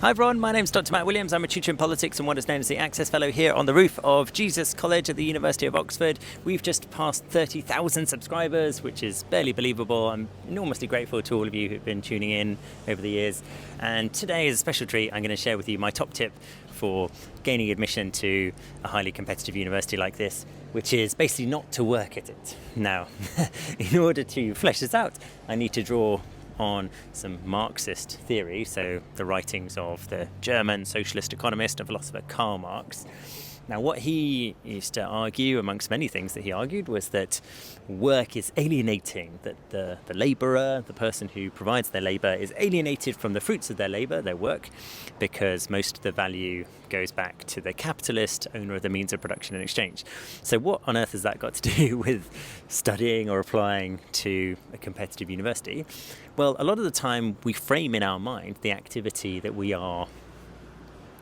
Hi everyone, my name's Dr. Matt Williams. I'm a tutor in politics and what is known as the Access Fellow here on the roof of Jesus College at the University of Oxford. We've just passed 30,000 subscribers, which is barely believable. I'm enormously grateful to all of you who've been tuning in over the years. And today is a special treat. I'm going to share with you my top tip for gaining admission to a highly competitive university like this, which is basically not to work at it. Now, in order to flesh this out, I need to draw on some Marxist theory, so the writings of the German socialist economist and philosopher Karl Marx. Now, what he used to argue, amongst many things that he argued, was that work is alienating, that the labourer, the person who provides their labour, is alienated from the fruits of their labour, their work, because most of the value goes back to the capitalist owner of the means of production and exchange. So what on earth has that got to do with studying or applying to a competitive university? Well, a lot of the time we frame in our mind the activity that we are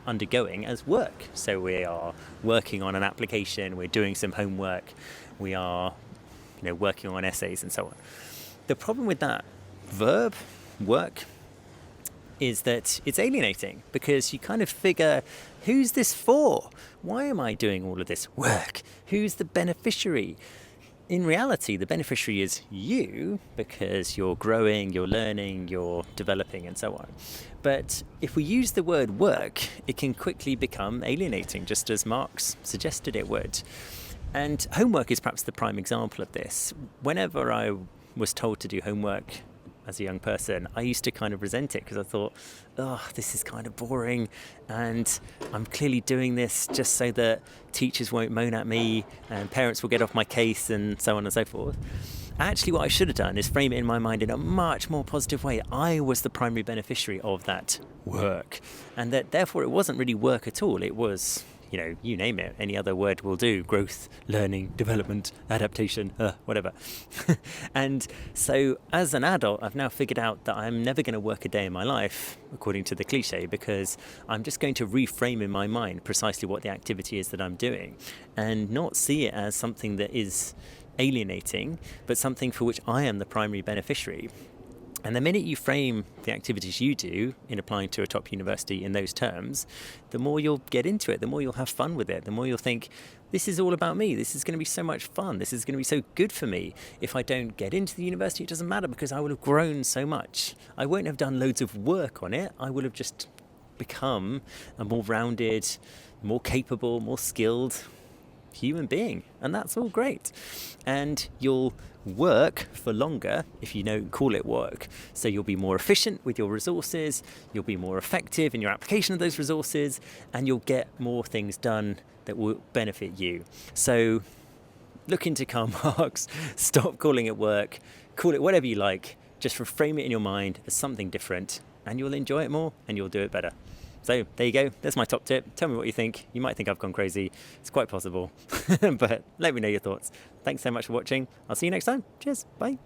undergoing as work. So we are working on an application, we're doing some homework, we are working on essays and so on. The problem with that verb, work, is that it's alienating, because you kind of figure, who's this for? Why am I doing all of this work? Who's the beneficiary? In reality, the beneficiary is you, because you're growing, you're learning, you're developing, and so on. But if we use the word work, it can quickly become alienating, just as Marx suggested it would. And homework is perhaps the prime example of this. Whenever I was told to do homework as a young person, I used to kind of resent it, because I thought, this is kind of boring, and I'm clearly doing this just so that teachers won't moan at me and parents will get off my case and so on and so forth. Actually, what I should have done is frame it in my mind in a much more positive way. I was the primary beneficiary of that work, and that therefore it wasn't really work at all. It was, you name it, any other word will do: growth, learning, development, adaptation, whatever. And so as an adult, I've now figured out that I'm never going to work a day in my life, according to the cliche, because I'm just going to reframe in my mind precisely what the activity is that I'm doing, and not see it as something that is alienating, but something for which I am the primary beneficiary. And the minute you frame the activities you do in applying to a top university in those terms, the more you'll get into it, the more you'll have fun with it, the more you'll think, this is all about me, this is going to be so much fun, this is going to be so good for me. If I don't get into the university, it doesn't matter, because I will have grown so much. I won't have done loads of work on it, I will have just become a more rounded, more capable, more skilled human being, and that's all great. And you'll work for longer if you don't call it work, so you'll be more efficient with your resources, you'll be more effective in your application of those resources, and you'll get more things done that will benefit you. So look into Karl Marx, stop calling it work, call it whatever you like, just reframe it in your mind as something different, and you'll enjoy it more and you'll do it better. So there you go, that's my top tip. Tell me what you think. You might think I've gone crazy, it's quite possible, but let me know your thoughts. Thanks so much for watching. I'll see you next time. Cheers, bye.